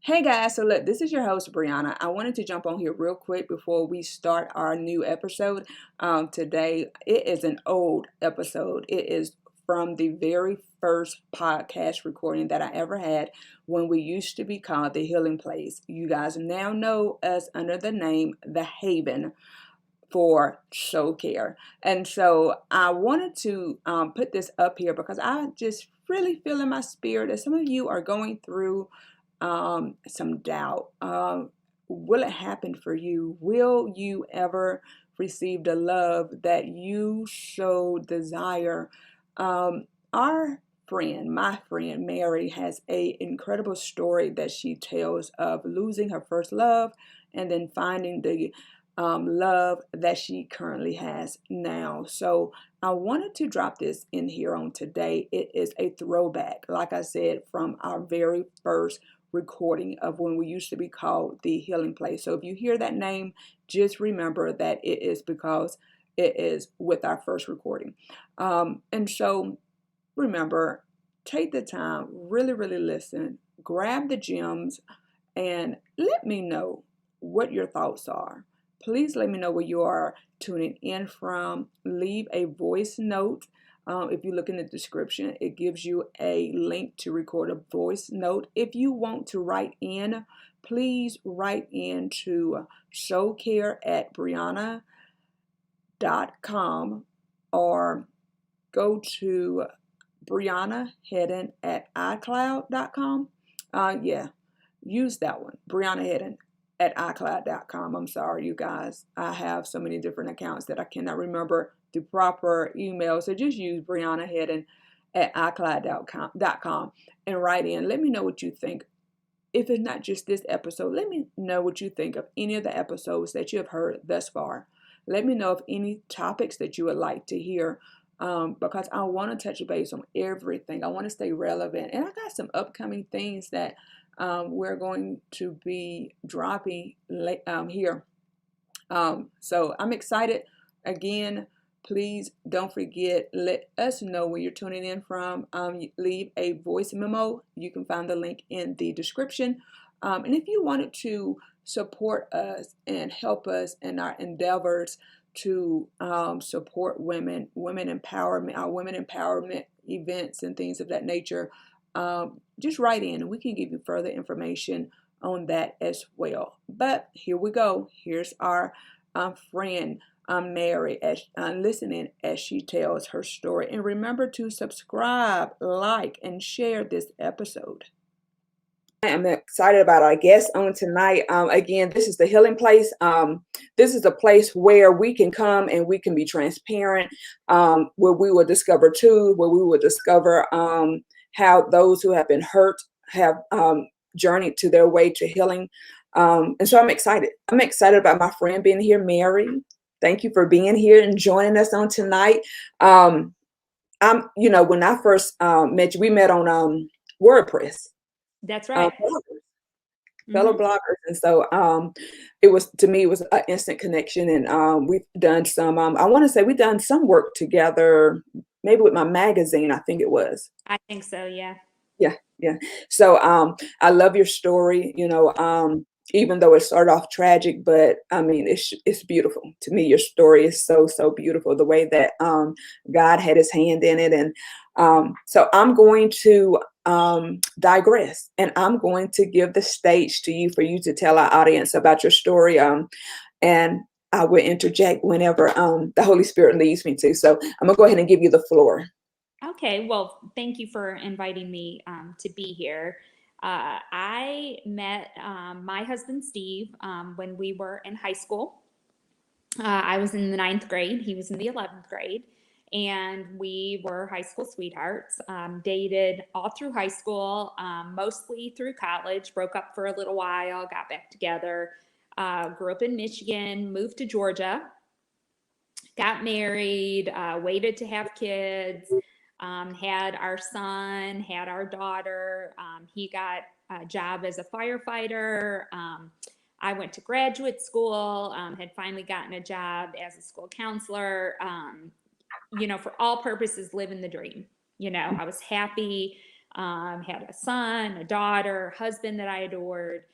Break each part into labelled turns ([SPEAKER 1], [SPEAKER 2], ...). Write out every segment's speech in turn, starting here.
[SPEAKER 1] Hey guys, so look, this is your host Brianna. I wanted to jump on here real quick before we start our new episode. Today, it is an old episode. It is from the very first podcast recording that I ever had when we used to be called The Healing Place. You guys now know us under the name The Haven for soul care. And so I wanted to put this up here because I just really feel in my spirit that some of you are going through some doubt. Will it happen for you? Will you ever receive the love that you so desire? Our friend, my friend Mary, has a incredible story that she tells of losing her first love and then finding the love that she currently has now. So I wanted to drop this in here on today. It is a throwback, like I said, from our very first recording of when we used to be called The Healing Place. So if you hear that name, just remember that it is because it is with our first recording. And so remember, take the time, really listen, grab the gems, and let me know what your thoughts are. Please let me know where you are tuning in from. Leave a voice note. If you look in the description, it gives you a link to record a voice note. If you want to write in, please write in to showcare@brianna.com or go to briannahedden@icloud.com. Yeah, use that one, briannahedden@icloud.com. I'm sorry, you guys. I have so many different accounts that I cannot remember the proper email. So just use briannahedden@icloud.com and write in. Let me know what you think. If it's not just this episode, let me know what you think of any of the episodes that you have heard thus far. Let me know of any topics that you would like to hear, because I want to touch base on everything. I want to stay relevant. And I got some upcoming things that we're going to be dropping here. So I'm excited. Again, please don't forget, let us know where you're tuning in from. Leave a voice memo. You can find the link in the description. And if you wanted to support us and help us in our endeavors to support women empowerment, our women empowerment events and things of that nature, just write in and we can give you further information on that as well. But here we go. Here's our friend Mary listening as she tells her story. And remember to subscribe, like, and share this episode. I am excited about our guest on tonight. Again, this is the Healing Place. This is a place where we can come and we can be transparent, where we will discover truth, where we will discover how those who have been hurt have journeyed to their way to healing. And so I'm excited. I'm excited about my friend being here, Mary. Thank you for being here and joining us on tonight. When I first met you, we met on WordPress.
[SPEAKER 2] That's right.
[SPEAKER 1] Fellow bloggers. And so it was an instant connection. And we've done some, I want to say we've done some work together, maybe with my magazine, I think it was.
[SPEAKER 2] I think so, yeah.
[SPEAKER 1] Yeah. So I love your story, even though it started off tragic, but I mean, it's beautiful to me. Your story is so beautiful, the way that God had his hand in it. And so I'm going to digress, and I'm going to give the stage to you for you to tell our audience about your story. And I will interject whenever the Holy Spirit leads me to. So I'm gonna go ahead and give you the floor.
[SPEAKER 2] Okay, well, thank you for inviting me to be here. I met my husband, Steve, when we were in high school. I was in the 9th grade, he was in the 11th grade, and we were high school sweethearts. Dated all through high school, mostly through college, broke up for a little while, got back together, grew up in Michigan, moved to Georgia, got married, waited to have kids. Had our son, had our daughter. He got a job as a firefighter. I went to graduate school, had finally gotten a job as a school counselor. For all purposes, living the dream. I was happy. Had a son, a daughter, husband that I adored.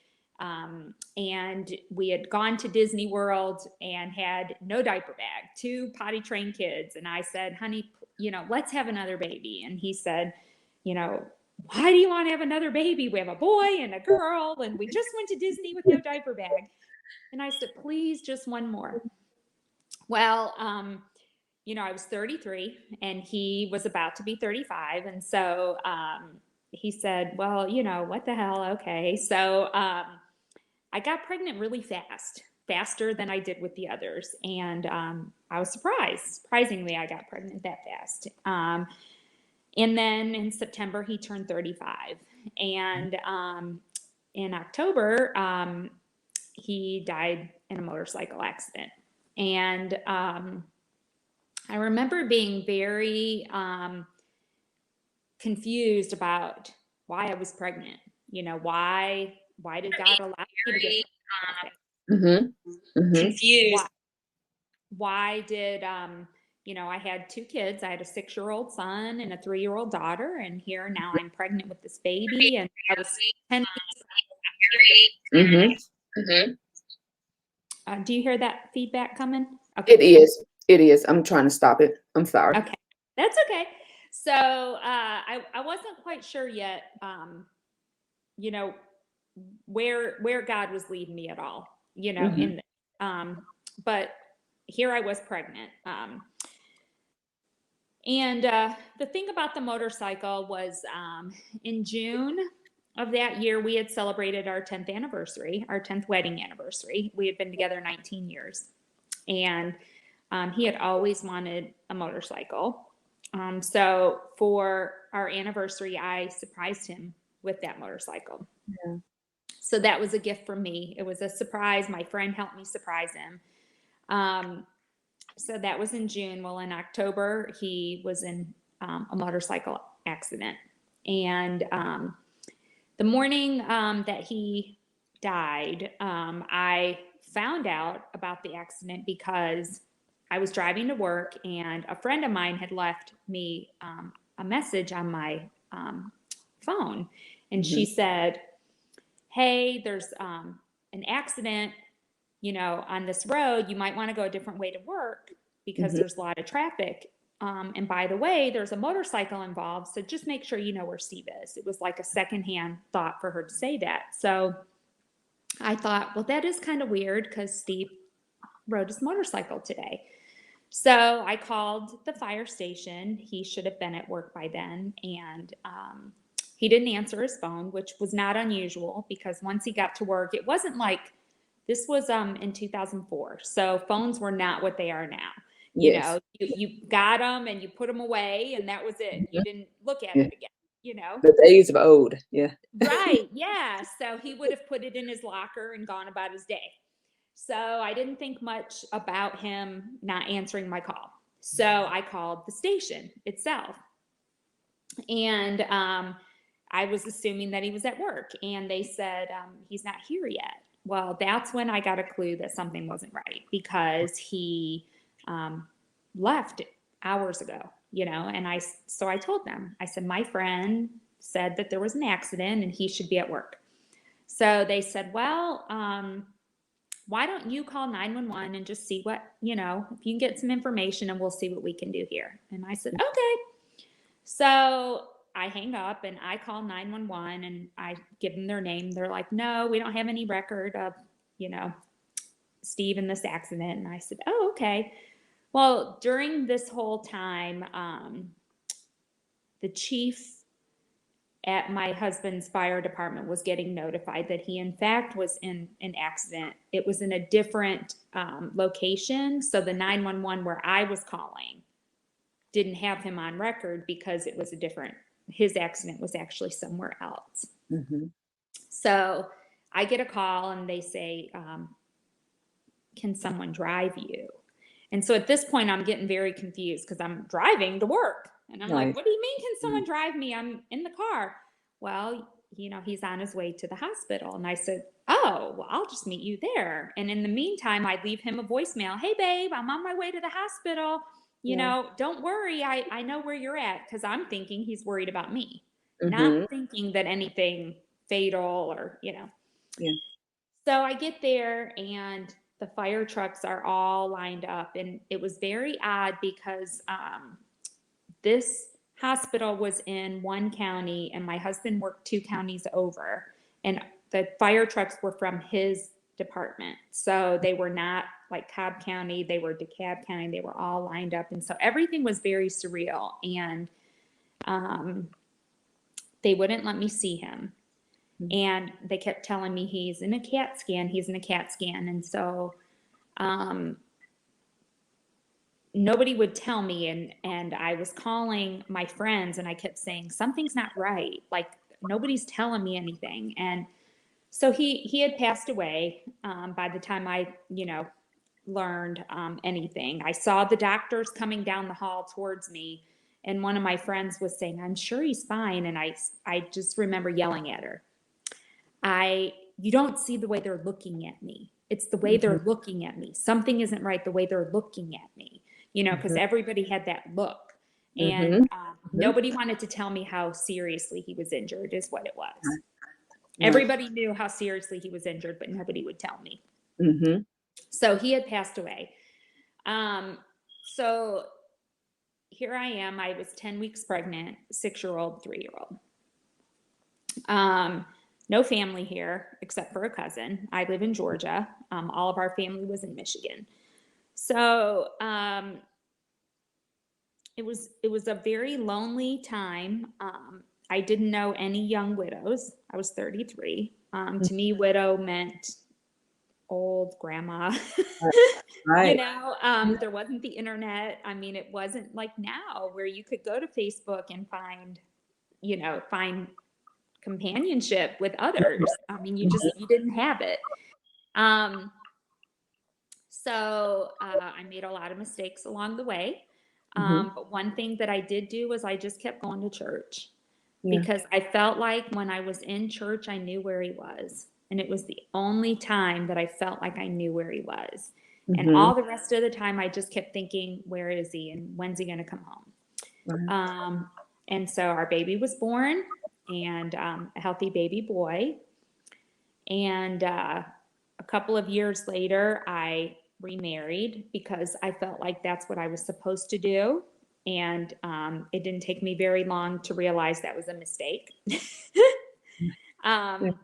[SPEAKER 2] And we had gone to Disney World and had no diaper bag, 2 potty trained kids. And I said, honey, let's have another baby. And he said, you know, why do you want to have another baby? We have a boy and a girl, and we just went to Disney with no diaper bag. And I said, please, just one more. Well, I was 33 and he was about to be 35. And so he said, well, what the hell? Okay. So I got pregnant really fast, faster than I did with the others. And I was surprised. Surprisingly, I got pregnant that fast. And then in September, he turned 35. And in October, he died in a motorcycle accident. And I remember being very confused about why I was pregnant. Why did God allow me to get pregnant?
[SPEAKER 1] Confused.
[SPEAKER 2] Why did I had 2 kids. I had a 6-year-old son and a 3-year-old daughter, and here now I'm pregnant with this baby, and I was 10 weeks. Do you hear that feedback coming?
[SPEAKER 1] Okay. It is. I'm trying to stop it. I'm sorry.
[SPEAKER 2] Okay, that's okay. So I wasn't quite sure yet, where God was leading me at all, but here I was pregnant. And the thing about the motorcycle was in June of that year, we had celebrated our 10th anniversary, our 10th wedding anniversary. We had been together 19 years. And he had always wanted a motorcycle. So for our anniversary, I surprised him with that motorcycle.
[SPEAKER 1] Yeah.
[SPEAKER 2] So that was a gift from me. It was a surprise. My friend helped me surprise him. So that was in June. Well, in October, he was in a motorcycle accident. And the morning that he died, I found out about the accident because I was driving to work and a friend of mine had left me a message on my phone. And she said, hey, there's an accident, on this road. You might want to go a different way to work because there's a lot of traffic. And by the way, there's a motorcycle involved. So just make sure you know where Steve is. It was like a secondhand thought for her to say that. So I thought, well, that is kind of weird because Steve rode his motorcycle today. So I called the fire station. He should have been at work by then. And he didn't answer his phone, which was not unusual because once he got to work, it wasn't like this was in 2004. So phones were not what they are now.
[SPEAKER 1] Yes.
[SPEAKER 2] You got them and you put them away and that was it. You didn't look at it again,
[SPEAKER 1] The days of old. Yeah.
[SPEAKER 2] Right. Yeah. So he would have put it in his locker and gone about his day. So I didn't think much about him not answering my call. So I called the station itself. And I was assuming that he was at work. And they said, he's not here yet. Well, that's when I got a clue that something wasn't right because he left hours ago, and so I told them, I said, my friend said that there was an accident and he should be at work. So they said, well, why don't you call 911 and just see what, if you can get some information and we'll see what we can do here. And I said, okay. So I hang up and I call 911 and I give them their name. They're like, no, we don't have any record of, Steve in this accident. And I said, oh, okay. Well, during this whole time, the chief at my husband's fire department was getting notified that he in fact was in an accident. It was in a different location. So the 911 where I was calling didn't have him on record because it was his accident was actually somewhere else. So I get a call and they say, can someone drive you? And so at this point I'm getting very confused because I'm driving to work. And I'm like, what do you mean, can someone drive me? I'm in the car. Well, he's on his way to the hospital. And I said, oh, well, I'll just meet you there. And in the meantime, I leave him a voicemail. Hey, babe, I'm on my way to the hospital. Don't worry. I know where you're at because I'm thinking he's worried about me. not
[SPEAKER 1] Mhm.
[SPEAKER 2] thinking that anything fatal or,
[SPEAKER 1] Yeah.
[SPEAKER 2] So I get there and the fire trucks are all lined up. And it was very odd because this hospital was in one county and my husband worked 2 counties over. And the fire trucks were from his department. So they were not like Cobb County, they were DeKalb County, they were all lined up. And so everything was very surreal. And um, they wouldn't let me see him.
[SPEAKER 1] Mhm.
[SPEAKER 2] And they kept telling me he's in a CAT scan, he's in a CAT scan. And so um, nobody would tell me. And I was calling my friends and I kept saying, something's not right. Like nobody's telling me anything. And so he had passed away by the time I, learned anything. I saw the doctors coming down the hall towards me. And one of my friends was saying, I'm sure he's fine. And I just remember yelling at her. You don't see the way they're looking at me. It's the way
[SPEAKER 1] Mhm.
[SPEAKER 2] they're looking at me. Something isn't right the way they're looking at me, because
[SPEAKER 1] Mhm.
[SPEAKER 2] everybody had that look. And
[SPEAKER 1] Mhm. Mhm.
[SPEAKER 2] nobody wanted to tell me how seriously he was injured, is what it was.
[SPEAKER 1] Right. Right.
[SPEAKER 2] Everybody knew how seriously he was injured, but nobody would tell me.
[SPEAKER 1] Mhm.
[SPEAKER 2] So he had passed away. So here I am. I was 10 weeks pregnant, 6-year-old, 3-year-old. No family here except for a cousin. I live in Georgia. All of our family was in Michigan. So it was a very lonely time. I didn't know any young widows. I was 33. To me, widow meant old grandma.
[SPEAKER 1] Right. Right.
[SPEAKER 2] There wasn't the internet. I mean, it wasn't like now where you could go to Facebook and find companionship with others. I mean, you didn't have it. Um, so I made a lot of mistakes along the way.
[SPEAKER 1] Mhm.
[SPEAKER 2] But one thing that I did do was I just kept going to church
[SPEAKER 1] Yeah.
[SPEAKER 2] because I felt like when I was in church, I knew where he was. And it was the only time that I felt like I knew where he was. And
[SPEAKER 1] Mhm.
[SPEAKER 2] all the rest of the time, I just kept thinking, where is he and when's he going to come home?
[SPEAKER 1] Right.
[SPEAKER 2] And so our baby was born and a healthy baby boy. And a couple of years later, I remarried because I felt like that's what I was supposed to do. And it didn't take me very long to realize that was a mistake.
[SPEAKER 1] Yeah.
[SPEAKER 2] um,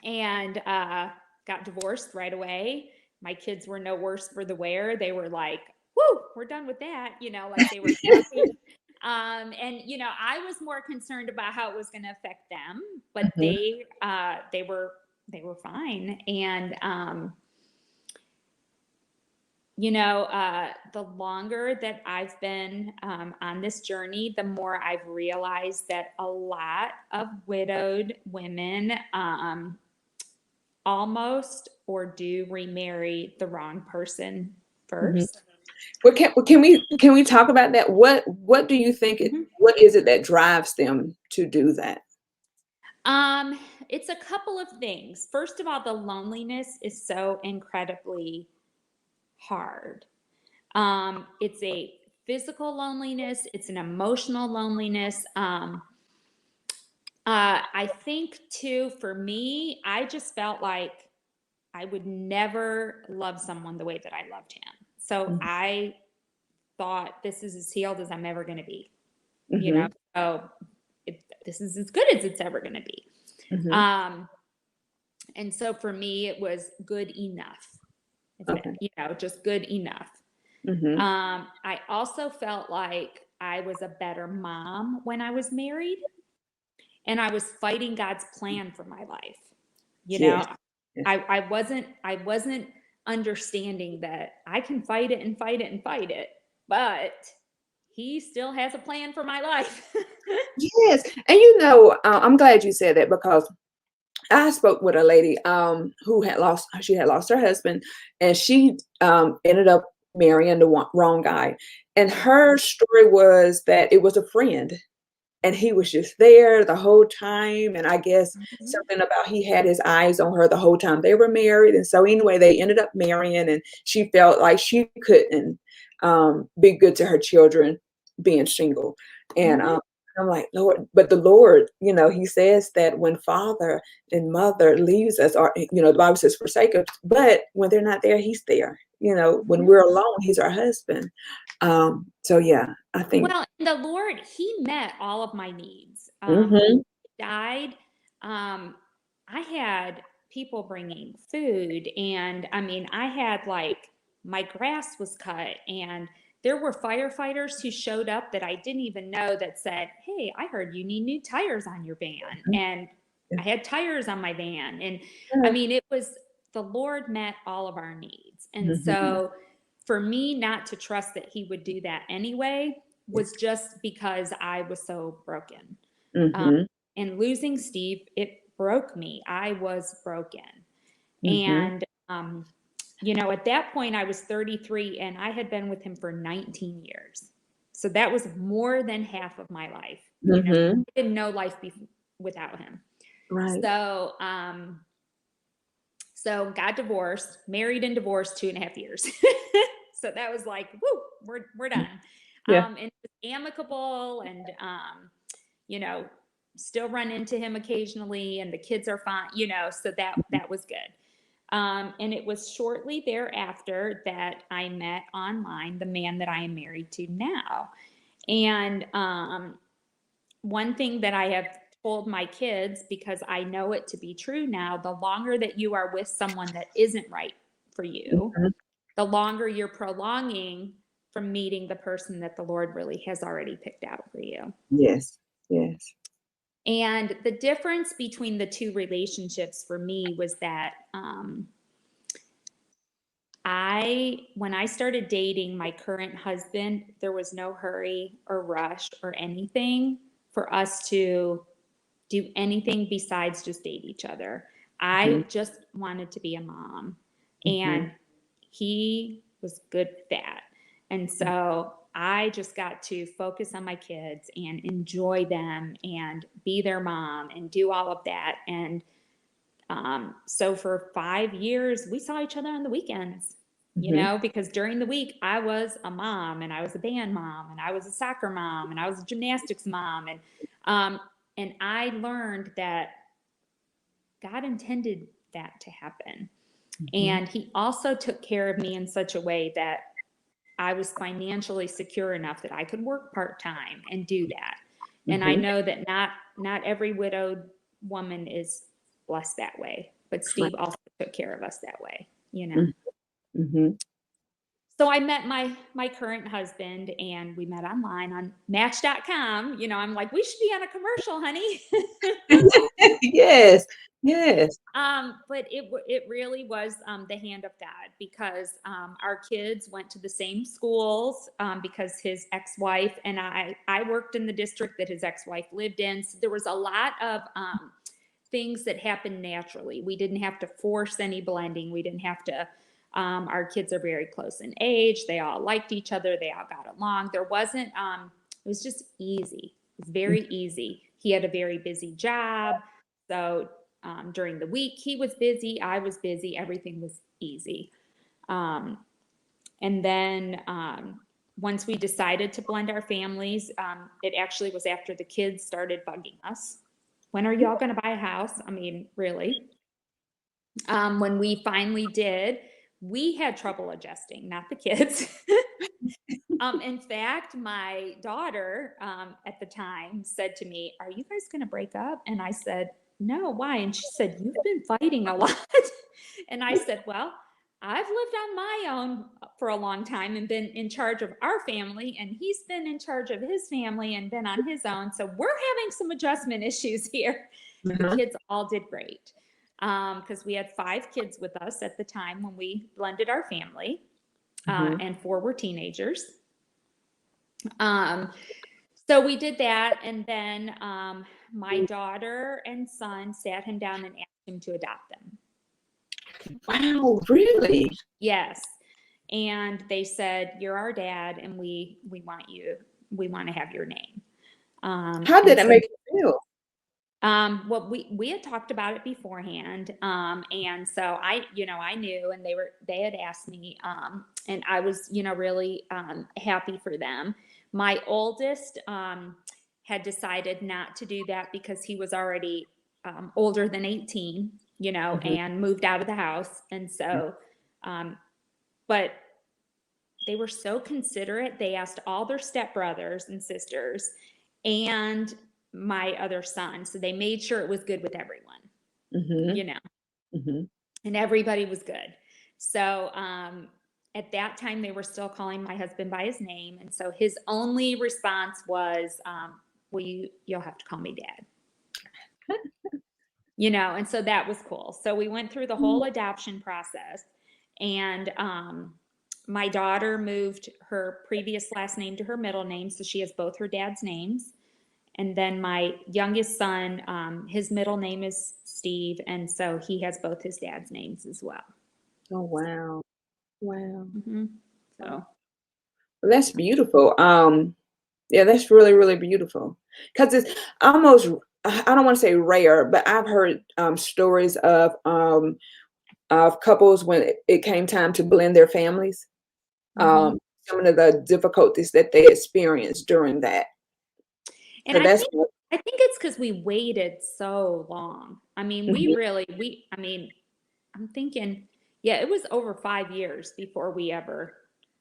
[SPEAKER 2] and got divorced right away. My kids were no worse for the wear. They were like, whoo, we're done with that. Like they were happy. And I was more concerned about how it was going to affect them, but
[SPEAKER 1] Mhm.
[SPEAKER 2] they were fine. And the longer that I've been on this journey, the more I've realized that a lot of widowed women almost or do remarry the wrong person
[SPEAKER 1] Mhm.
[SPEAKER 2] first.
[SPEAKER 1] Can we talk about that? What do you think
[SPEAKER 2] Mhm.
[SPEAKER 1] what is it that drives them to do that?
[SPEAKER 2] Um, it's a couple of things. First of all, the loneliness is so incredibly hard. It's a physical loneliness, it's an emotional loneliness. I think too, for me, I just felt like I would never love someone the way that I loved him. So
[SPEAKER 1] Mhm.
[SPEAKER 2] I thought this is as healed as I'm ever going to be, you know?
[SPEAKER 1] Mhm.
[SPEAKER 2] So this is as good as it's ever going to be.
[SPEAKER 1] Mhm.
[SPEAKER 2] Um, and so for me, it was good enough.
[SPEAKER 1] Okay.
[SPEAKER 2] Just good enough.
[SPEAKER 1] Mhm.
[SPEAKER 2] I also felt like I was a better mom when I was married and I was fighting God's plan for my life. You
[SPEAKER 1] Yes.
[SPEAKER 2] know,
[SPEAKER 1] Yes.
[SPEAKER 2] I wasn't understanding that I can fight it and fight it and fight it, but he still has a plan for my life.
[SPEAKER 1] Yes. And I'm glad you said that because I spoke with a lady who had lost her husband, and she ended up marrying the wrong guy. And her story was that it was a friend, and he was just there the whole time. And I guess
[SPEAKER 2] Mhm.
[SPEAKER 1] something about he had his eyes on her the whole time they were married. And so anyway, they ended up marrying, and she felt like she couldn't be good to her children being single. And
[SPEAKER 2] Mhm.
[SPEAKER 1] I'm like, Lord, but the Lord, he says that when father and mother leaves us, or, the Bible says forsake us, but when they're not there, he's there. When
[SPEAKER 2] Mhm.
[SPEAKER 1] we're alone, he's our husband. So yeah, I think,
[SPEAKER 2] Well, the Lord, he met all of my needs.
[SPEAKER 1] hmm
[SPEAKER 2] Died, um, I had people bringing food, and I mean, I had like my grass was cut, and there were firefighters who showed up that I didn't even know that said, "Hey, I heard you need new tires on your van," and I had tires on my van, and I mean, it was the Lord met all of our needs, and
[SPEAKER 1] hmm
[SPEAKER 2] so for me not to trust that He would do that anyway was just because I was so broken. Um,
[SPEAKER 1] hmm
[SPEAKER 2] and losing Steve, it broke me. I was broken.
[SPEAKER 1] hmm
[SPEAKER 2] And, at that point, I was 33 and I had been with him for 19 years. So that was more than half of my life.
[SPEAKER 1] hmm
[SPEAKER 2] I didn't know life without him.
[SPEAKER 1] right.
[SPEAKER 2] So, got divorced, married and divorced 2.5 years. So that was like, woo, we're done.
[SPEAKER 1] Yeah.
[SPEAKER 2] And it was amicable, and you know, still run into him occasionally, and the kids are fine, so that was good. And it was shortly thereafter that I met online the man that I am married to now. And one thing that I have told my kids, because I know it to be true now, the longer that you are with someone that isn't right for you,
[SPEAKER 1] Mhm.
[SPEAKER 2] the longer you're prolonging from meeting the person that the Lord really has already picked out for you.
[SPEAKER 1] Yes. Yes.
[SPEAKER 2] And the difference between the two relationships for me was that when I started dating my current husband, there was no hurry or rush or anything for us to do anything besides just date each other. I
[SPEAKER 1] Mhm.
[SPEAKER 2] just wanted to be a mom,
[SPEAKER 1] Mhm.
[SPEAKER 2] and he was good with that. And so I just got to focus on my kids and enjoy them and be their mom and do all of that. And so for 5 years, we saw each other on the weekends,
[SPEAKER 1] Mhm.
[SPEAKER 2] because during the week I was a mom, and I was a band mom, and I was a soccer mom, and I was a gymnastics mom. And I learned that God intended that to happen.
[SPEAKER 1] Mhm.
[SPEAKER 2] And He also took care of me in such a way that I was financially secure enough that I could work part time and do that. And I
[SPEAKER 1] Mhm.
[SPEAKER 2] know that not every widowed woman is blessed that way, but
[SPEAKER 1] Right.
[SPEAKER 2] Steve also took care of us that way.
[SPEAKER 1] Mhm. Mhm.
[SPEAKER 2] So I met my current husband, and we met online on match.com. I'm like, we should be on a commercial, honey.
[SPEAKER 1] Yes. Yes.
[SPEAKER 2] But it really was the hand of God, because our kids went to the same schools, because his ex-wife and I worked in the district that his ex-wife lived in. So there was a lot of things that happened naturally. We didn't have to force any blending. We didn't have to. Our kids are very close in age. They all liked each other. They all got along. There wasn't. It was just easy. It was very easy. He had a very busy job, so during the week he was busy, I was busy, everything was easy. um, and then once we decided to blend our families, it actually was after the kids started bugging us, when are y'all going to buy a house, I mean, really. When we finally did, we had trouble adjusting, not the kids. In fact, my daughter at the time said to me, "Are you guys going to break up?" And I said, "No, why?" And she said, "You've been fighting a lot." And I said, "Well, I've lived on my own for a long time and been in charge of our family, and he's been in charge of his family and been on his own. So we're having some adjustment issues here." The
[SPEAKER 1] Uh-huh.
[SPEAKER 2] kids all did great, because we had 5 kids with us at the time when we blended our family,
[SPEAKER 1] Mhm.
[SPEAKER 2] and 4 were teenagers. Um, so we did that, and then my daughter and son sat him down and asked him to adopt them.
[SPEAKER 1] Wow, really?
[SPEAKER 2] Yes, and they said, "You're our dad, and we want you. We want to have your name."
[SPEAKER 1] How did
[SPEAKER 2] And
[SPEAKER 1] it
[SPEAKER 2] so
[SPEAKER 1] make you feel?
[SPEAKER 2] well, we had talked about it beforehand, and so I knew, and they had asked me, and I was really happy for them. My oldest had decided not to do that because he was already older than 18, and moved out of the house. And so, but they were so considerate. They asked all their stepbrothers and sisters and my other son. So they made sure it was good with everyone, and everybody was good. So at that time, they were still calling my husband by his name. And so his only response was, well, you'll have to call me Dad. And so that was cool. So we went through the whole adoption process, and my daughter moved her previous last name to her middle name, so she has both her dad's names. And then my youngest son, his middle name is Steve, and so he has both his dad's names as well.
[SPEAKER 1] Oh, wow.
[SPEAKER 2] So
[SPEAKER 1] well, that's beautiful. Yeah, that's really, really beautiful. Because it's almost, I don't want to say rare, but I've heard stories of couples when it came time to blend their families. Some of the difficulties that they experienced during that.
[SPEAKER 2] And
[SPEAKER 1] So
[SPEAKER 2] I think it's because we waited so long. I mean, I'm thinking, yeah, it was over 5 years before we ever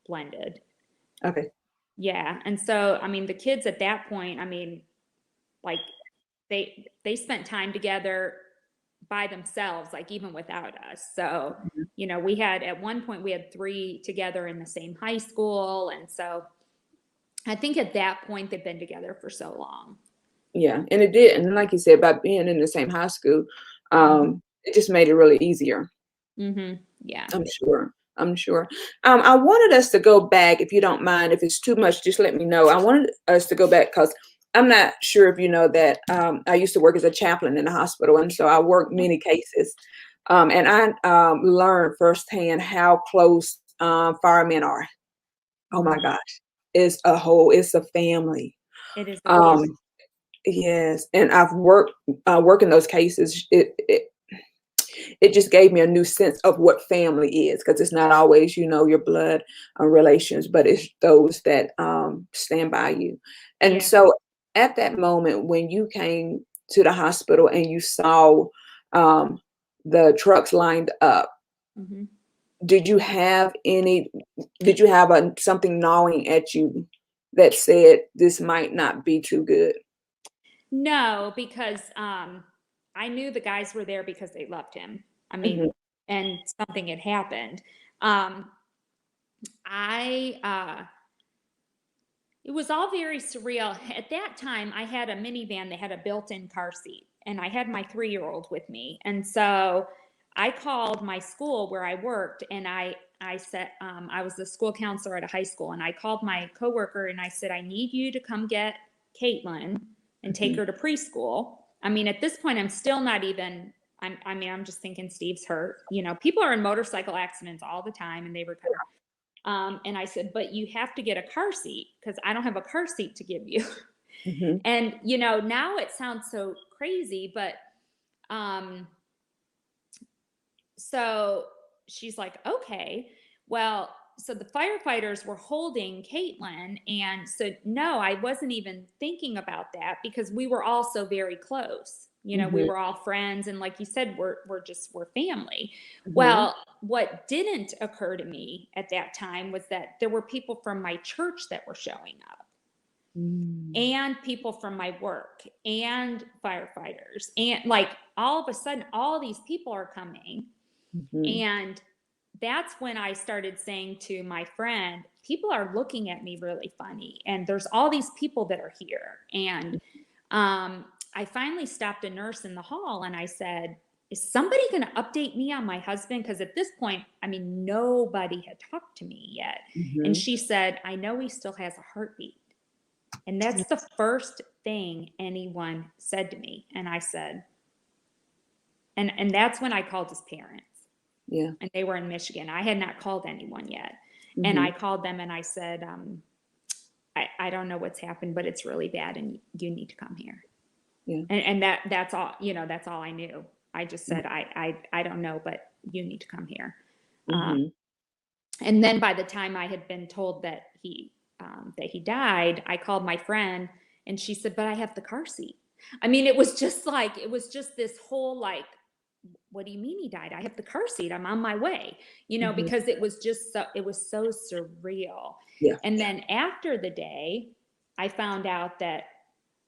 [SPEAKER 2] blended.
[SPEAKER 1] Okay.
[SPEAKER 2] Yeah. And so, I mean, the kids at that point, I mean, like they spent time together by themselves, like even without us. So, we had, at one point we had 3 together in the same high school. And so I think at that point they've been together for so long.
[SPEAKER 1] Yeah. And it did. And like you said, by being in the same high school, it just made it really easier.
[SPEAKER 2] Yeah.
[SPEAKER 1] I'm sure. I wanted us to go back, if you don't mind. If it's too much, just let me know. I wanted us to go back because I'm not sure if you know that I used to work as a chaplain in the hospital, and so I worked many cases. And I learned firsthand how close firemen are. Oh my gosh, it's a family.
[SPEAKER 2] It is a family.
[SPEAKER 1] Yes, and I've worked working those cases. It just gave me a new sense of what family is, because it's not always, your blood relations, but it's those that stand by you. And so at that moment when you came to the hospital and you saw the trucks lined up, did you have something gnawing at you that said this might not be too good?
[SPEAKER 2] No, because I knew the guys were there because they loved him. I mean, and something had happened. It was all very surreal. At that time, I had a minivan that had a built-in car seat, and I had my 3-year-old with me. And so I called my school where I worked, and I said, I was the school counselor at a high school, and I called my coworker and I said, I need you to come get Caitlin and take her to preschool. I mean, at this point, I'm still not even, I'm just thinking Steve's hurt. People are in motorcycle accidents all the time and they recover. And I said, but you have to get a car seat because I don't have a car seat to give you. And, now it sounds so crazy, but so she's like, okay, well, so the firefighters were holding Caitlin. And so, no, I wasn't even thinking about that because we were all so very close. We were all friends. And like you said, we're family. Well, what didn't occur to me at that time was that there were people from my church that were showing up. And people from my work and firefighters. And like all of a sudden, all these people are coming. And that's when I started saying to my friend, people are looking at me really funny. And there's all these people that are here. And I finally stopped a nurse in the hall and I said, is somebody going to update me on my husband? Because at this point, I mean, nobody had talked to me yet. And she said, I know he still has a heartbeat. And that's the first thing anyone said to me. And I said, and that's when I called his parents.
[SPEAKER 1] Yeah.
[SPEAKER 2] And they were in Michigan. I had not called anyone yet. And I called them and I said, I don't know what's happened, but it's really bad and you need to come here.
[SPEAKER 1] Yeah.
[SPEAKER 2] And that's all, that's all I knew. I just said, I don't know, but you need to come here. And then by the time I had been told that he died, I called my friend And she said, but I have the car seat. I mean, it was just this whole like, what do you mean he died? I have the car seat. I'm on my way, because it was so surreal.
[SPEAKER 1] Yeah.
[SPEAKER 2] And then after the day, I found out that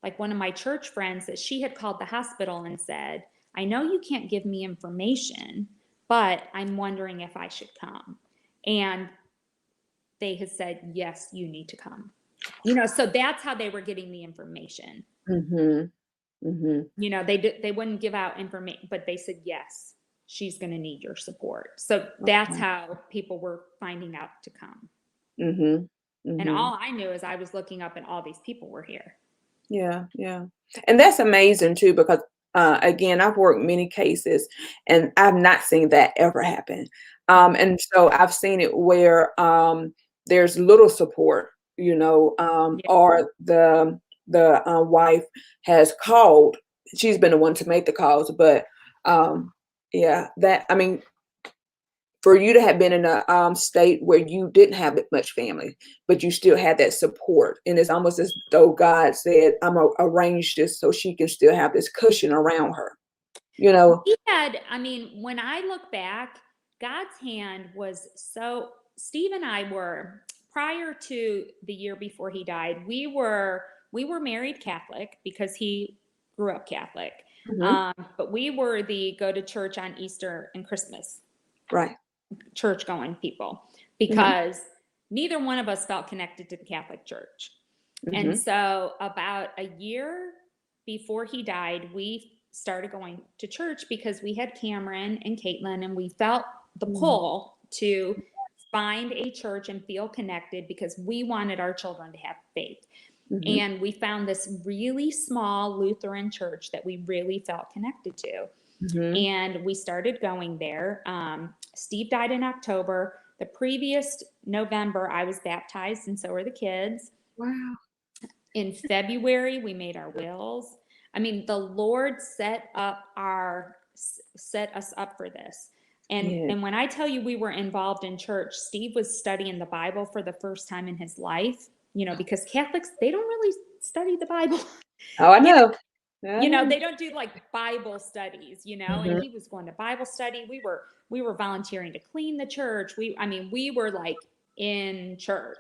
[SPEAKER 2] like one of my church friends, that she had called the hospital and said, I know you can't give me information, but I'm wondering if I should come. And they had said, yes, you need to come. So that's how they were getting the information. They wouldn't give out information, but they said, yes, she's going to need your support. So that's how people were finding out to come. And all I knew is I was looking up and all these people were here.
[SPEAKER 1] Yeah. And that's amazing too, because again, I've worked many cases and I've not seen that ever happen. And so I've seen it where there's little support, or the wife has called. She's been the one to make the calls, but for you to have been in a state where you didn't have much family, but you still had that support. And it's almost as though God said, I'm going to arrange this so she can still have this cushion around her,
[SPEAKER 2] When I look back, God's hand was Steve and I were, prior to the year before he died, we were married Catholic because he grew up Catholic. But we were the go to church on Easter and Christmas.
[SPEAKER 1] Right.
[SPEAKER 2] Church going people, because neither one of us felt connected to the Catholic Church. And so about a year before he died, we started going to church because we had Cameron and Caitlin, and we felt the pull to find a church and feel connected because we wanted our children to have faith. And we found this really small Lutheran church that we really felt connected to. And we started going there. Steve died in October. The previous November, I was baptized, and so were the kids.
[SPEAKER 1] Wow.
[SPEAKER 2] In February, we made our wills. The Lord set us up for this. And when I tell you we were involved in church, Steve was studying the Bible for the first time in his life, because Catholics, they don't really study the Bible.
[SPEAKER 1] Oh, I know.
[SPEAKER 2] They don't do like Bible studies, and he was going to Bible study. We were volunteering to clean the church. We were like in church,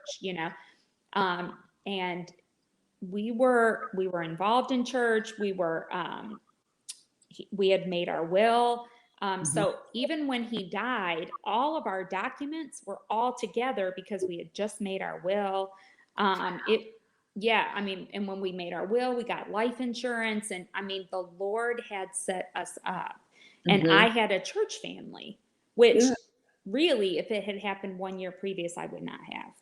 [SPEAKER 2] and we were involved in church. We had made our will. So even when he died, all of our documents were all together because we had just made our will. And when we made our will, we got life insurance, and the Lord had set us up. And I had a church family, which really, if it had happened 1 year previous, I would not have.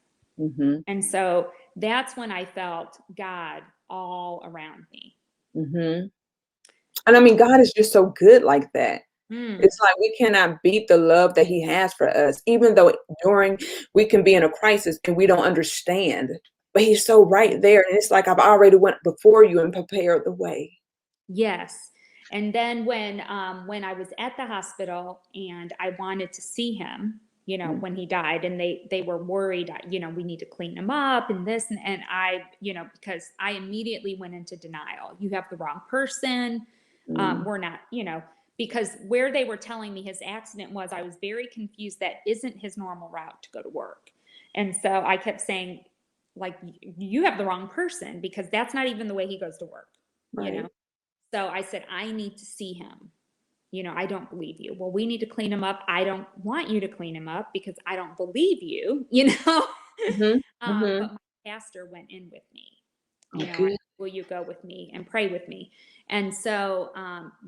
[SPEAKER 2] And so that's when I felt God all around me.
[SPEAKER 1] And God is just so good like that. It's like we cannot beat the love that he has for us, even though we can be in a crisis and we don't understand. But he's so right there. And it's like, I've already went before you and prepared the way.
[SPEAKER 2] Yes. And then when I was at the hospital and I wanted to see him, when he died, and they were worried, we need to clean him up and this, and I, because I immediately went into denial. You have the wrong person. We're not, because where they were telling me his accident was, I was very confused. That isn't his normal route to go to work. And so I kept saying, like, you have the wrong person, because that's not even the way he goes to work, So I said, I need to see him. I don't believe you. Well, we need to clean him up. I don't want you to clean him up because I don't believe you, But my pastor went in with me. Will you go with me and pray with me? And so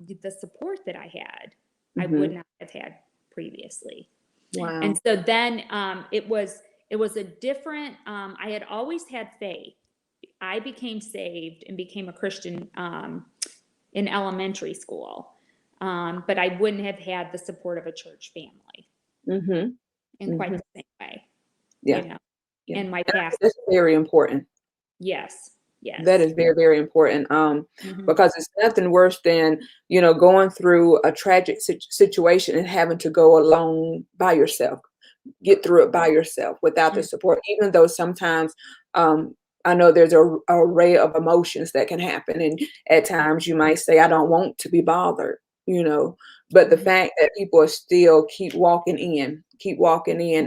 [SPEAKER 2] the support that I had, I would not have had previously.
[SPEAKER 1] Wow.
[SPEAKER 2] And so then it was a different, I had always had faith. I became saved and became a Christian in elementary school. But I wouldn't have had the support of a church family in quite the same way.
[SPEAKER 1] Yeah.
[SPEAKER 2] And my pastor.
[SPEAKER 1] That's very important.
[SPEAKER 2] Yes.
[SPEAKER 1] That is very, very important. Because it's nothing worse than, going through a tragic situation and having to go alone by yourself, get through it by yourself without the support, even though sometimes I know there's a array of emotions that can happen, and at times you might say, "I don't want to be bothered," you know, but the
[SPEAKER 2] Mhm.
[SPEAKER 1] fact that people are still keep walking in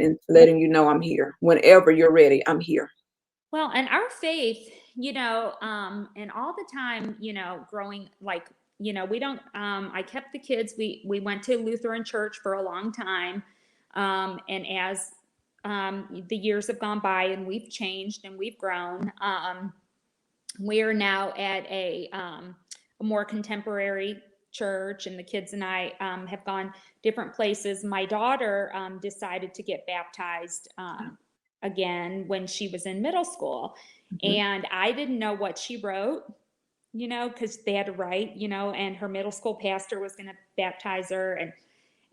[SPEAKER 1] and letting you know, "I'm here. Whenever you're ready, I'm here."
[SPEAKER 2] Well, and our faith, and all the time, growing like, we don't I kept the kids. We went to Lutheran church for a long time. And as the years have gone by and we've changed and we've grown, we are now at a more contemporary church, and the kids and I have gone different places. My daughter decided to get baptized again when she was in middle school,
[SPEAKER 1] Mhm.
[SPEAKER 2] and I didn't know what she wrote, because they had to write, and her middle school pastor was going to baptize her,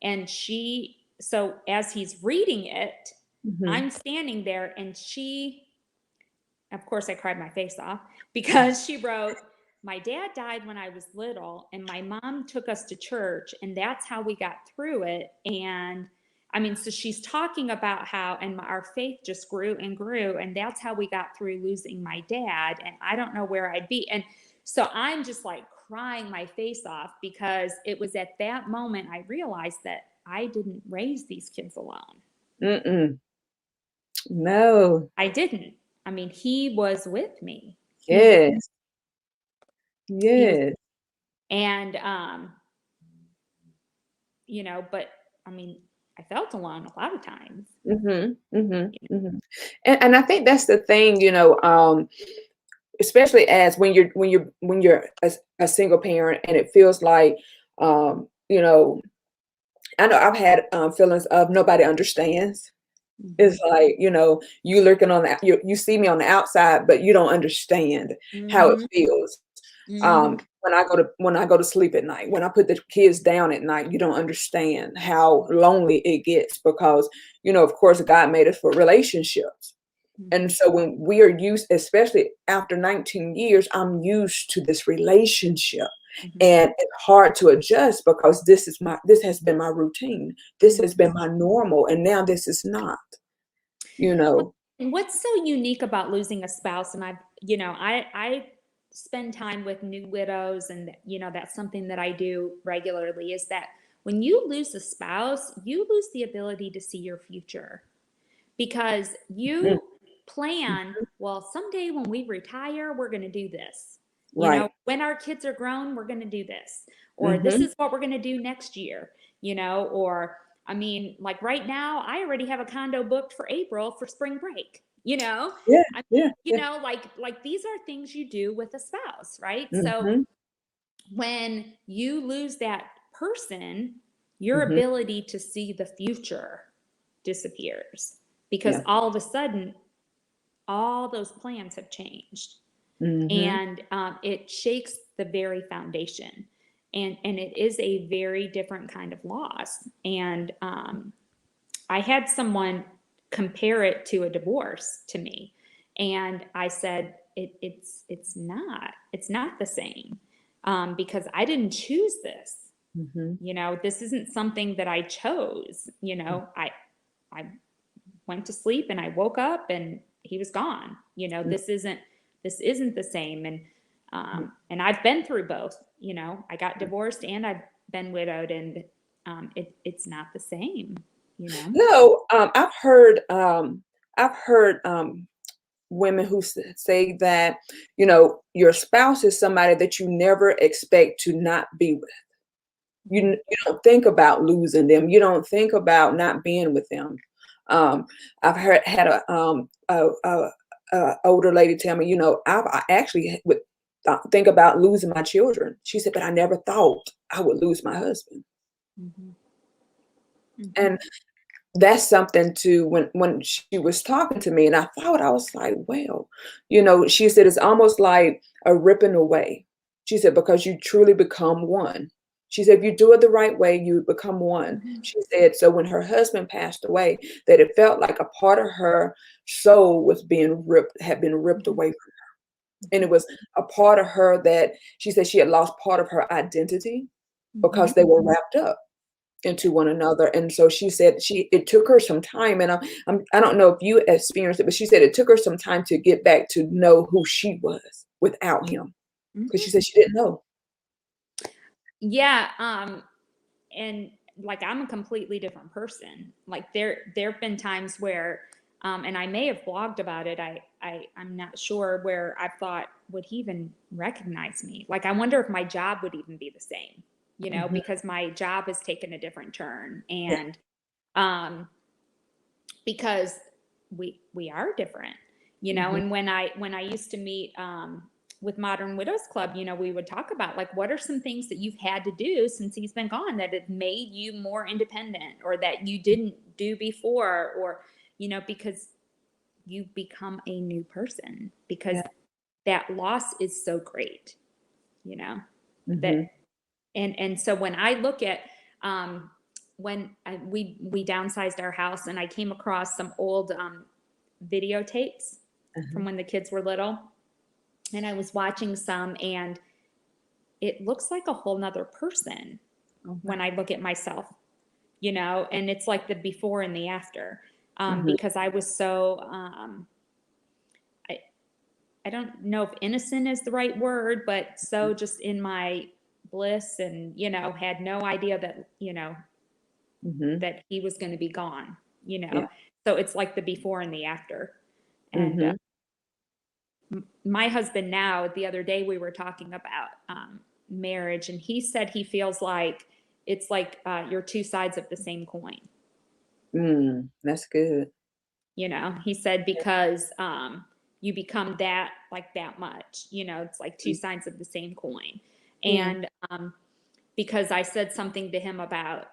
[SPEAKER 2] and she, so as he's reading it,
[SPEAKER 1] Mhm.
[SPEAKER 2] I'm standing there, and she, of course, I cried my face off because she wrote, "My dad died when I was little, and my mom took us to church, and that's how we got through it." And I mean, so she's talking about how, and our faith just grew and grew, and that's how we got through losing my dad. And I don't know where I'd be. And so I'm just like crying my face off because it was at that moment I realized that I didn't raise these kids alone.
[SPEAKER 1] Mm-mm. No.
[SPEAKER 2] I didn't. I mean, he was with me. He was
[SPEAKER 1] Yes.
[SPEAKER 2] he was
[SPEAKER 1] Yes.
[SPEAKER 2] and but I mean, I felt alone a lot of times.
[SPEAKER 1] Mhm. Mhm. Mhm. And I think that's the thing, especially as when you're a single parent and it feels like, you know, I know I've had, feelings of nobody understands. It's
[SPEAKER 2] Mhm.
[SPEAKER 1] like, you looking on the you see me on the outside, but you don't understand how it
[SPEAKER 2] Mhm.
[SPEAKER 1] feels.
[SPEAKER 2] Mhm.
[SPEAKER 1] When I go to sleep at night, when I put the kids down at night, you don't understand how lonely it gets because, of course, God made us for relationships. And
[SPEAKER 2] Mhm.
[SPEAKER 1] so when we are used, especially after 19 years, I'm used to this relationship.
[SPEAKER 2] Mhm.
[SPEAKER 1] And it's hard to adjust because this has been my routine. This has
[SPEAKER 2] Mhm.
[SPEAKER 1] been my normal. And now this is not, you
[SPEAKER 2] Well,
[SPEAKER 1] know.
[SPEAKER 2] and what's so unique about losing a spouse, and I spend time with new widows, and that's something that I do regularly, is that when you lose a spouse, you lose the ability to see your future, because
[SPEAKER 1] Mm,
[SPEAKER 2] you plan, well, someday when we retire, we're going to do this.
[SPEAKER 1] right.
[SPEAKER 2] When our kids are grown, we're going to do this. Or this
[SPEAKER 1] Hmm.
[SPEAKER 2] is what we're going to do next year, or I mean, like right now, I already have a condo booked for April for spring break,
[SPEAKER 1] Yeah,
[SPEAKER 2] I
[SPEAKER 1] yeah, yeah.
[SPEAKER 2] like these are things you do with a spouse, right? So
[SPEAKER 1] Hmm.
[SPEAKER 2] when you lose that person, your
[SPEAKER 1] Hmm.
[SPEAKER 2] ability to see the future disappears, because
[SPEAKER 1] Yeah.
[SPEAKER 2] all of a sudden, all those plans have changed,
[SPEAKER 1] Hmm.
[SPEAKER 2] and it shakes the very foundation. And it is a very different kind of loss. And I had someone compare it to a divorce to me, and I said it's not the same, because I didn't choose this.
[SPEAKER 1] Hmm.
[SPEAKER 2] This isn't something that I chose. I went to sleep and I woke up and he was gone. This isn't the same. And I've been through both. I got divorced and I've been widowed, and it's not the same. You know.
[SPEAKER 1] No, I've heard women who say that, your spouse is somebody that you never expect to not be with.
[SPEAKER 2] Mhm.
[SPEAKER 1] You don't think about losing them. You don't think about not being with them. Um, I've had a older lady tell me, I actually would think about losing my children. She said, but I never thought I would lose my husband.
[SPEAKER 2] Mhm. Mhm.
[SPEAKER 1] And that's something to when she was talking to me, and I thought, I was like, well, she said it's almost like a ripping away. She said, because you truly become one. She said, if you do it the right way, you become one.
[SPEAKER 2] Mhm.
[SPEAKER 1] She said, so when her husband passed away, that it felt like a part of her soul had been ripped
[SPEAKER 2] Mhm.
[SPEAKER 1] away from her. And it
[SPEAKER 2] Mhm.
[SPEAKER 1] was a part of her that she said she had lost part of her identity
[SPEAKER 2] Mhm.
[SPEAKER 1] because they were wrapped up. into one another. And so she said it took her some time, and I don't know if you experienced it, but she said it took her some time to get back to know who she was without him, because she
[SPEAKER 2] Mhm.
[SPEAKER 1] said she didn't know.
[SPEAKER 2] Yeah, and like I'm a completely different person. Like there've been times where and I may have blogged about it. I'm not sure, where I've thought, would he even recognize me? Like I wonder if my job would even be the same,
[SPEAKER 1] Hmm.
[SPEAKER 2] because my job has taken a different turn,
[SPEAKER 1] Yeah.
[SPEAKER 2] and um because we are different,
[SPEAKER 1] Hmm.
[SPEAKER 2] and when I used to meet with Modern Widows Club, we would talk about, like, what are some things that you've had to do since he's been gone that have made you more independent, or that you didn't do before, or because you become a new person, because
[SPEAKER 1] Yeah.
[SPEAKER 2] that loss is so great, you know that
[SPEAKER 1] Hmm.
[SPEAKER 2] and so when I look at we downsized our house, and I came across some old videotapes from
[SPEAKER 1] Uh-huh.
[SPEAKER 2] when the kids were little, and I was watching some, and it looks like a whole nother person
[SPEAKER 1] Oh,
[SPEAKER 2] when I look at myself, and it's like the before and the after,
[SPEAKER 1] wow.
[SPEAKER 2] because I was so I, I don't know if innocent is the right word, but so just in my bliss, and had no idea that
[SPEAKER 1] Hmm.
[SPEAKER 2] that he was going to be gone,
[SPEAKER 1] Yeah.
[SPEAKER 2] so it's like the before and the after. And
[SPEAKER 1] Hmm.
[SPEAKER 2] my husband, now, the other day we were talking about marriage, and he said he feels like it's like you're two sides of the same coin.
[SPEAKER 1] That's good.
[SPEAKER 2] He said, because you become that, like, that much, it's like two
[SPEAKER 1] Mm.
[SPEAKER 2] sides of the same coin.
[SPEAKER 1] Yeah.
[SPEAKER 2] And because I said something to him about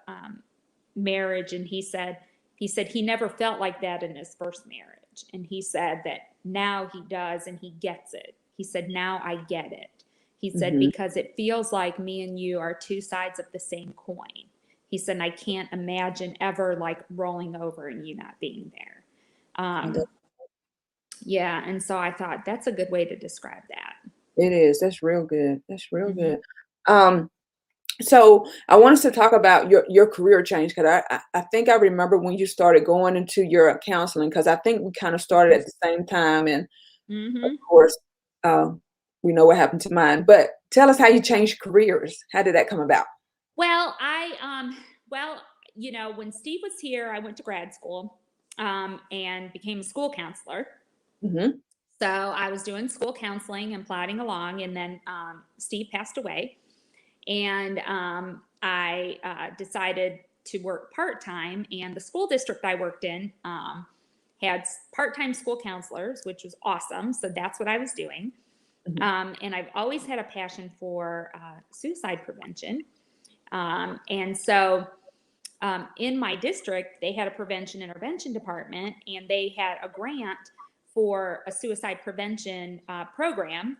[SPEAKER 2] marriage, and he said he never felt like that in his first marriage, and he said that now he does, and he gets it. He said, now I get it. He said,
[SPEAKER 1] Hmm.
[SPEAKER 2] because it feels like me and you are two sides of the same coin. He said, and I can't imagine ever, like, rolling over and you not being there. um yeah, and so I thought that's a good way to describe that.
[SPEAKER 1] It is. That's real good. That's real
[SPEAKER 2] Hmm.
[SPEAKER 1] good. Um, so I want us to talk about your career change, because I think I remember when you started going into your counseling, because I think we kind of started at the same time, and of
[SPEAKER 2] Hmm.
[SPEAKER 1] course, um, we know what happened to mine. But tell us how you changed careers. How did that come about?
[SPEAKER 2] Well, well, when Steve was here, I went to grad school, and became a school counselor.
[SPEAKER 1] Hmm.
[SPEAKER 2] So I was doing school counseling and plodding along, and then Steve passed away, and I decided to work part time. And the school district I worked in had part time school counselors, which was awesome. So that's what I was doing.
[SPEAKER 1] Hmm.
[SPEAKER 2] And I've always had a passion for suicide prevention. And so in my district, they had a prevention intervention department, and they had a grant for a suicide prevention program.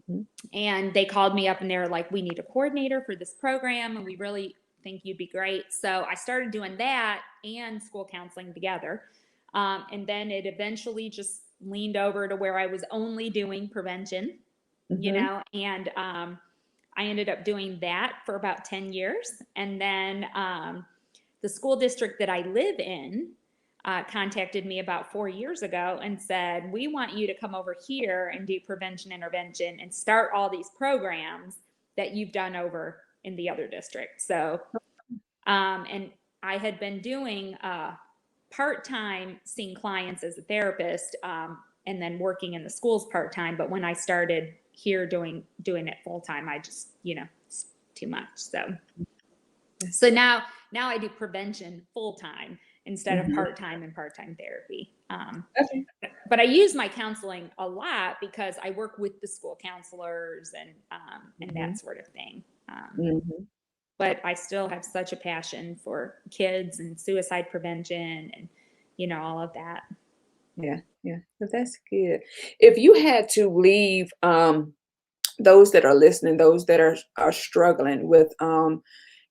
[SPEAKER 1] Hmm.
[SPEAKER 2] And they called me up, and they were like, we need a coordinator for this program, and we really think you'd be great. So I started doing that and school counseling together. And then it eventually just leaned over to where I was only doing prevention,
[SPEAKER 1] Hmm.
[SPEAKER 2] and I ended up doing that for about 10 years. And then the school district that I live in contacted me about 4 years ago and said, we want you to come over here and do prevention intervention and start all these programs that you've done over in the other district. So, and I had been doing part-time, seeing clients as a therapist, and then working in the schools part-time. But when I started here doing it full-time, I just, it's too much. So now I do prevention full-time instead of
[SPEAKER 1] Hmm.
[SPEAKER 2] part-time and part-time therapy.
[SPEAKER 1] Okay.
[SPEAKER 2] But I use my counseling a lot because I work with the school counselors and
[SPEAKER 1] Hmm.
[SPEAKER 2] that sort of thing.
[SPEAKER 1] Hmm.
[SPEAKER 2] But I still have such a passion for kids and suicide prevention and all of that.
[SPEAKER 1] Yeah. Yeah. But that's good. If you had to leave those that are listening, those that are struggling with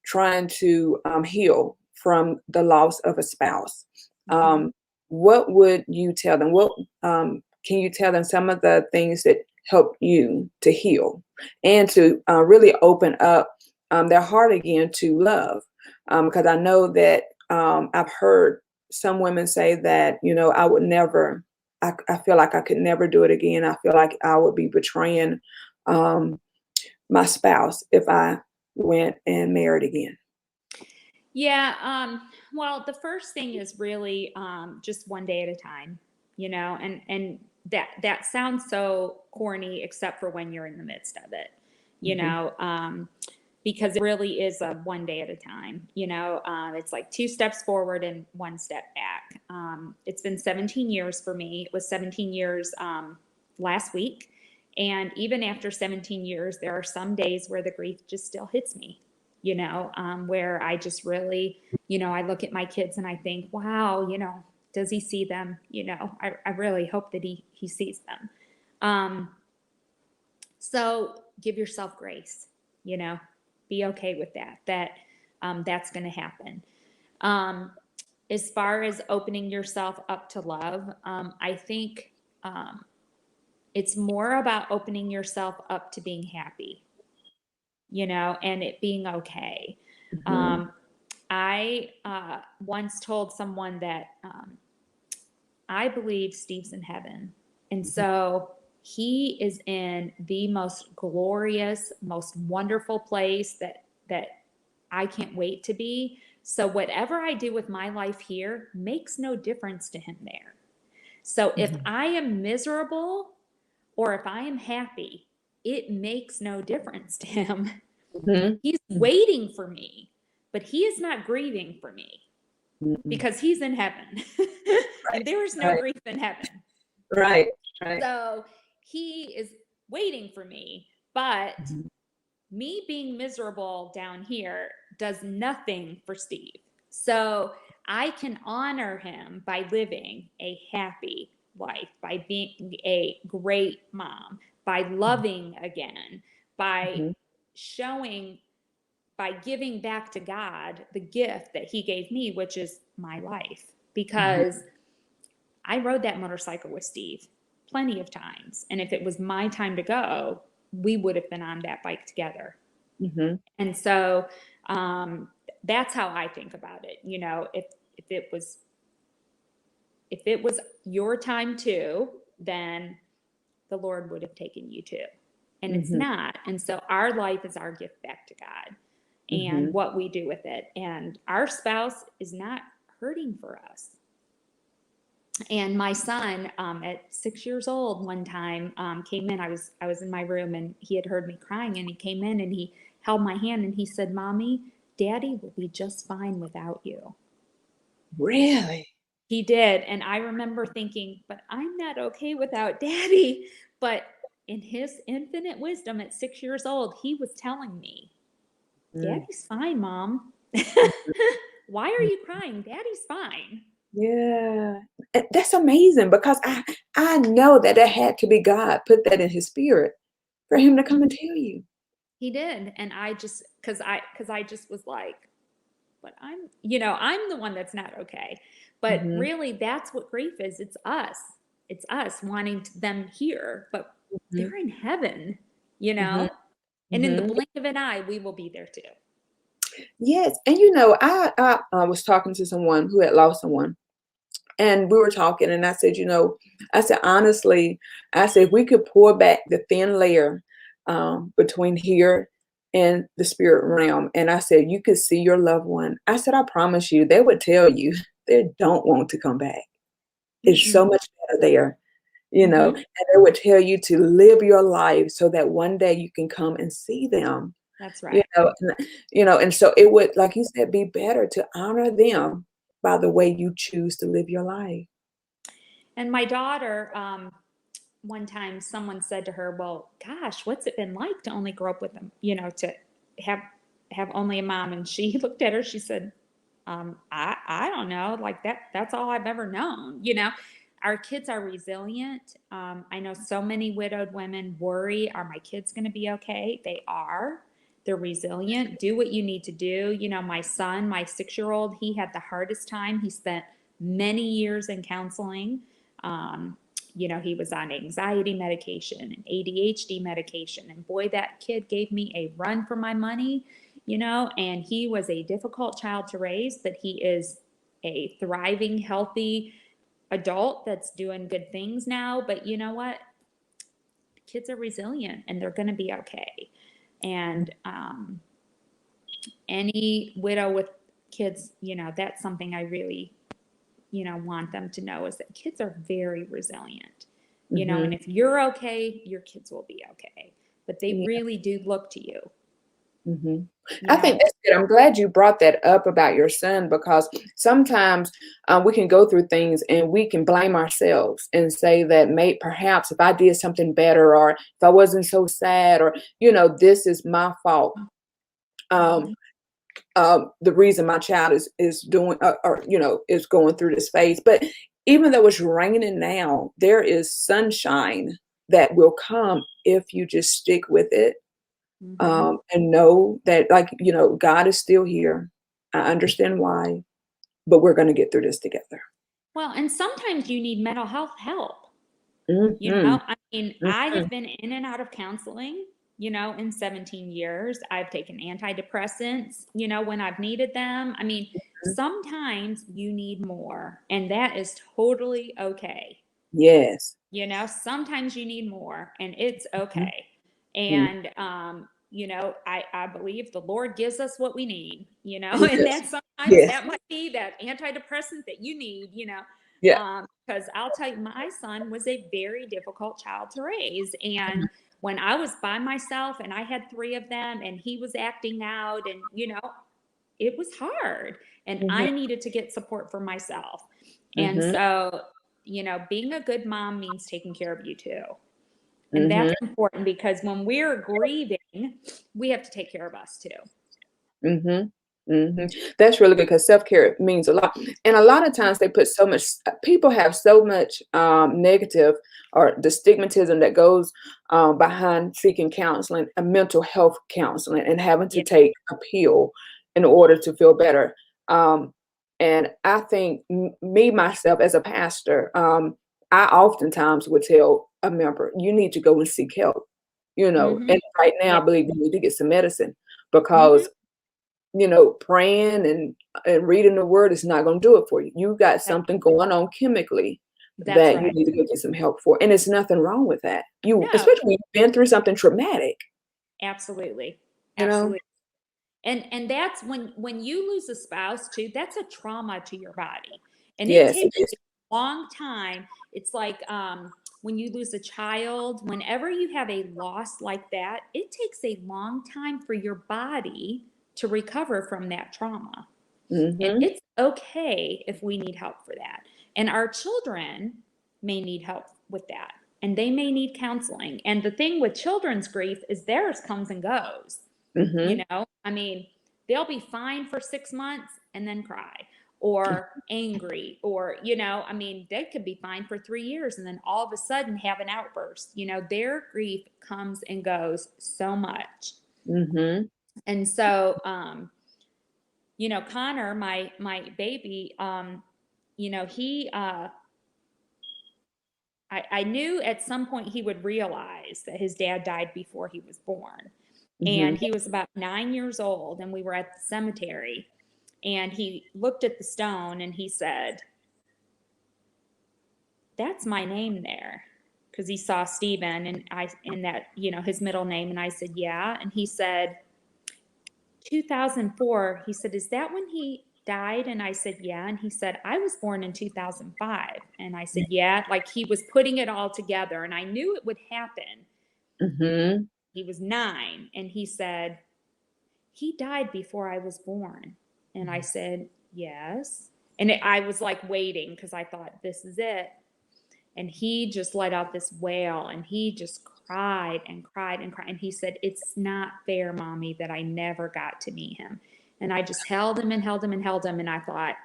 [SPEAKER 1] trying to heal from the loss of a spouse,
[SPEAKER 2] Hmm.
[SPEAKER 1] what would you tell them? What can you tell them some of the things that help you to heal and to really open up their heart again to love? because I know that I've heard some women say that, I would never, I feel like I could never do it again. I feel like I would be betraying um, my spouse if I went and married again.
[SPEAKER 2] Yeah. Well, the first thing is really just one day at a time, and that sounds so corny, except for when you're in the midst of it, you
[SPEAKER 1] Hmm.
[SPEAKER 2] know, because it really is a one day at a time. It's like two steps forward and one step back. It's been 17 years for me. It was 17 years last week. And even after 17 years, there are some days where the grief just still hits me, where I just really, I look at my kids and I think, wow, does he see them? I really hope that he sees them. Um, so give yourself grace, you know, be okay with that's going to happen. Um, as far as opening yourself up to love, I think it's more about opening yourself up to being happy, and it being okay.
[SPEAKER 1] Hmm.
[SPEAKER 2] Um, I once told someone that I believe Steve's in heaven. And so he is in the most glorious, most wonderful place that I can't wait to be. So whatever I do with my life here makes no difference to him there. So if
[SPEAKER 1] Hmm.
[SPEAKER 2] I am miserable or if I am happy, it makes no difference to him.
[SPEAKER 1] Hmm.
[SPEAKER 2] He's waiting for me, but he is not grieving for me
[SPEAKER 1] Hmm.
[SPEAKER 2] because he's in heaven. And
[SPEAKER 1] Right,
[SPEAKER 2] there is no
[SPEAKER 1] right,
[SPEAKER 2] grief in heaven.
[SPEAKER 1] right, right.
[SPEAKER 2] So he is waiting for me, but
[SPEAKER 1] Mhm.
[SPEAKER 2] me being miserable down here does nothing for Steve. So I can honor him by living a happy life, by being a great mom, by loving again, by
[SPEAKER 1] Mhm.
[SPEAKER 2] showing, by giving back to God the gift that he gave me, which is my life.
[SPEAKER 1] Mhm.
[SPEAKER 2] Because I rode that motorcycle with Steve plenty of times. And if it was my time to go, we would have been on that bike together.
[SPEAKER 1] Mhm.
[SPEAKER 2] And so um, that's how I think about it. If it was if it was your time too, then the Lord would have taken you too. And it's
[SPEAKER 1] Mhm.
[SPEAKER 2] not. And so our life is our gift back to God and
[SPEAKER 1] Mhm.
[SPEAKER 2] what we do with it. And our spouse is not hurting for us. And my son, at 6 years old, one time came in. I was in my room, and he had heard me crying, and he came in and he held my hand and he said, "Mommy, Daddy will be just fine without you."
[SPEAKER 1] Really?
[SPEAKER 2] He did, and I remember thinking, "But I'm not okay without Daddy." But in his infinite wisdom, at 6 years old, he was telling me,
[SPEAKER 1] Mm.
[SPEAKER 2] "Daddy's fine, Mom. Why are
[SPEAKER 1] Mhm.
[SPEAKER 2] you crying? Daddy's fine."
[SPEAKER 1] Yeah. That's amazing because I know that it had to be God put that in his spirit for him to come and tell you.
[SPEAKER 2] He did, and I just because I just was like, but I'm the one that's not okay. But
[SPEAKER 1] Mhm.
[SPEAKER 2] really, that's what grief is. It's us wanting them here, but
[SPEAKER 1] Mhm.
[SPEAKER 2] they're in heaven,
[SPEAKER 1] Mhm.
[SPEAKER 2] and in the
[SPEAKER 1] Mhm.
[SPEAKER 2] blink of an eye, we will be there too.
[SPEAKER 1] Yes, and I was talking to someone who had lost someone, and we were talking, and I said, I said honestly, I said if we could pour back the thin layer between here and the spirit realm, and I said you could see your loved one. I said I promise you, they would tell you they don't want to come back. It's so
[SPEAKER 2] Mm-mm.
[SPEAKER 1] much better there,
[SPEAKER 2] Mm-hmm.
[SPEAKER 1] and they would tell you to live your life so that one day you can come and see them.
[SPEAKER 2] That's
[SPEAKER 1] You
[SPEAKER 2] right.
[SPEAKER 1] know, and so it would, like you said, be better to honor them by the way you choose to live your life.
[SPEAKER 2] And my daughter, one time someone said to her, "Well, gosh, what's it been like to only grow up with them? To have have only a mom?" And she looked at her. She said, I don't know. Like that's all I've ever known. Our kids are resilient. I know so many widowed women worry, are my kids going to be okay? They are. They're resilient. Do what you need to do. My son, my 6 year old, he had the hardest time. He spent many years in counseling. Um, he was on anxiety medication and ADHD medication. And boy, that kid gave me a run for my money. and he was a difficult child to raise, but he is a thriving, healthy adult that's doing good things now. But you know what? Kids are resilient and they're going to be okay. And any widow with kids, that's something I really, want them to know, is that kids are very resilient, and if you're okay, your kids will be okay. But they
[SPEAKER 1] Yeah.
[SPEAKER 2] really do look to you.
[SPEAKER 1] I think that's good. I'm glad you brought that up about your son, because sometimes we can go through things and we can blame ourselves and say that perhaps if I did something better, or if I wasn't so sad, or, this is my fault. The reason my child is doing, or is going through this phase. But even though it's raining now, there is sunshine that will come if you just stick with it. And know that, like, God is still here. I understand why, but we're going to get through this together.
[SPEAKER 2] Well, and sometimes you need mental health help.
[SPEAKER 1] Mm-hmm.
[SPEAKER 2] I mean, I have been in and out of counseling, in 17 years. I've taken antidepressants, when I've needed them. I mean, sometimes you need more, and that is totally okay.
[SPEAKER 1] Yes.
[SPEAKER 2] Sometimes you need more, and it's okay.
[SPEAKER 1] Mm-hmm.
[SPEAKER 2] And, I believe the Lord gives us what we need, and
[SPEAKER 1] Yes.
[SPEAKER 2] that sometimes
[SPEAKER 1] Yes.
[SPEAKER 2] that might be that antidepressant that you need,
[SPEAKER 1] Yeah.
[SPEAKER 2] because I'll tell you, my son was a very difficult child to raise. And when I was by myself and I had 3 of them and he was acting out, and, it was hard, and
[SPEAKER 1] Mm-hmm.
[SPEAKER 2] I needed to get support for myself. And
[SPEAKER 1] Mm-hmm.
[SPEAKER 2] so, being a good mom means taking care of you too. And
[SPEAKER 1] Mm-hmm.
[SPEAKER 2] that's important, because when we're grieving, we have to take care of us too.
[SPEAKER 1] Mm-hmm. Mm-hmm. That's really good, because self-care means a lot. And a lot of times they put so much, people have so much negative, or the stigmatism that goes behind seeking counseling, mental health counseling, and having to
[SPEAKER 2] Yeah.
[SPEAKER 1] take a pill in order to feel better. And I think me, myself, as a pastor, I oftentimes would tell a member, you need to go and seek help,
[SPEAKER 2] Mm-hmm.
[SPEAKER 1] and right now
[SPEAKER 2] Yeah.
[SPEAKER 1] I believe you need to get some medicine,
[SPEAKER 2] Mm-hmm.
[SPEAKER 1] because praying and reading the word is not going to do it for you. You got
[SPEAKER 2] That,
[SPEAKER 1] something going on chemically
[SPEAKER 2] that's
[SPEAKER 1] that you
[SPEAKER 2] right.
[SPEAKER 1] need to go get some help for. And it's nothing wrong with that.
[SPEAKER 2] No,
[SPEAKER 1] Especially when you've been through something traumatic,
[SPEAKER 2] absolutely.
[SPEAKER 1] you know?
[SPEAKER 2] Absolutely. And that's when you lose a spouse too, that's a trauma to your body. And it
[SPEAKER 1] Yes, it
[SPEAKER 2] takes
[SPEAKER 1] is.
[SPEAKER 2] a long time. It's like when you lose a child, whenever you have a loss like that, it takes a long time for your body to recover from that trauma. And
[SPEAKER 1] Mm-hmm.
[SPEAKER 2] it's okay if we need help for that. And our children may need help with that. And they may need counseling. And the thing with children's grief is theirs comes and goes.
[SPEAKER 1] Mm-hmm.
[SPEAKER 2] I mean, they'll be fine for 6 months and then cry, or angry, or, I mean, they could be fine for 3 years and then all of a sudden have an outburst. Their grief comes and goes so much.
[SPEAKER 1] Mm-hmm.
[SPEAKER 2] And so, Connor, my baby, he, I knew at some point he would realize that his dad died before he was born. And
[SPEAKER 1] Mm-hmm.
[SPEAKER 2] he was about 9 years old, and we were at the cemetery, and he looked at the stone and he said, "That's my name there." Because he saw Stephen and that, his middle name. And I said, "Yeah." And he said, 2004. He said, "Is that when he died?" And I said, "Yeah." And he said, "I was born in 2005." And I said, "Yeah." Like, he was putting it all together, and I knew it would happen.
[SPEAKER 1] Mm-hmm.
[SPEAKER 2] He was 9, and he said, "He died before I was born." And I said, "Yes." And I was like waiting, because I thought, this is it. And he just let out this wail, and he just cried and cried and cried. And he said, "It's not fair, Mommy, that I never got to meet him." And I just held him and held him and held him. And I thought,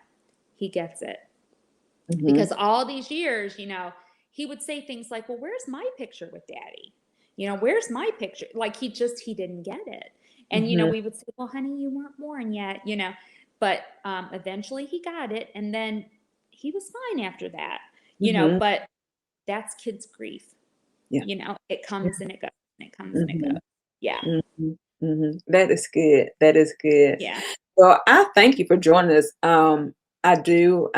[SPEAKER 2] he gets it.
[SPEAKER 1] Mm-hmm.
[SPEAKER 2] Because all these years, he would say things like, "Well, where's my picture with Daddy? Where's my picture?" Like, he didn't get it. And,
[SPEAKER 1] Mm-hmm.
[SPEAKER 2] we would say, "Well, honey, you weren't born yet," but eventually he got it. And then he was fine after that,
[SPEAKER 1] Mm-hmm.
[SPEAKER 2] but that's kids' grief.
[SPEAKER 1] Yeah.
[SPEAKER 2] It comes and it goes, and it comes and it
[SPEAKER 1] Mm-hmm.
[SPEAKER 2] goes. Yeah.
[SPEAKER 1] Mm-hmm. That is good. That is good.
[SPEAKER 2] Yeah.
[SPEAKER 1] Well, I thank you for joining us. I do.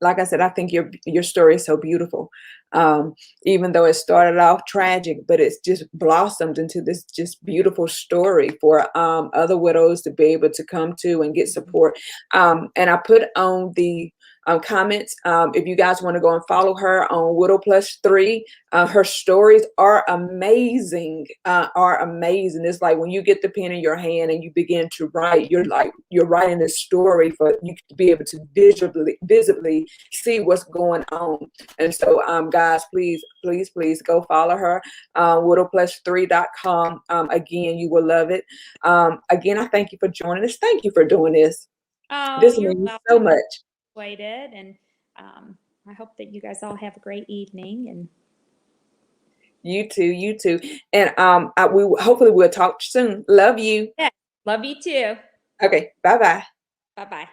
[SPEAKER 1] Like I said, I think your story is so beautiful. Even though it started off tragic, but it's just blossomed into this just beautiful story for other widows to be able to come to and get
[SPEAKER 2] Mhm.
[SPEAKER 1] support. And I put on the comments, if you guys want to go and follow her on Widow Plus Three. Her stories are amazing. Are amazing. It's like when you get the pen in your hand and you begin to write, you're writing a story for you to be able to visibly see what's going on. And so, guys, please go follow her. Widowplus3.com. Again, you will love it. Again, I thank you for joining us. Thank you for doing this.
[SPEAKER 2] Oh,
[SPEAKER 1] This
[SPEAKER 2] you're
[SPEAKER 1] means so
[SPEAKER 2] welcome. I
[SPEAKER 1] much.
[SPEAKER 2] enjoyed it, and um, I hope that you guys all have a great evening. And
[SPEAKER 1] You too, you too. And we hopefully we'll talk soon. Love you.
[SPEAKER 2] yeah, love you too.
[SPEAKER 1] Okay, bye bye.
[SPEAKER 2] Bye bye.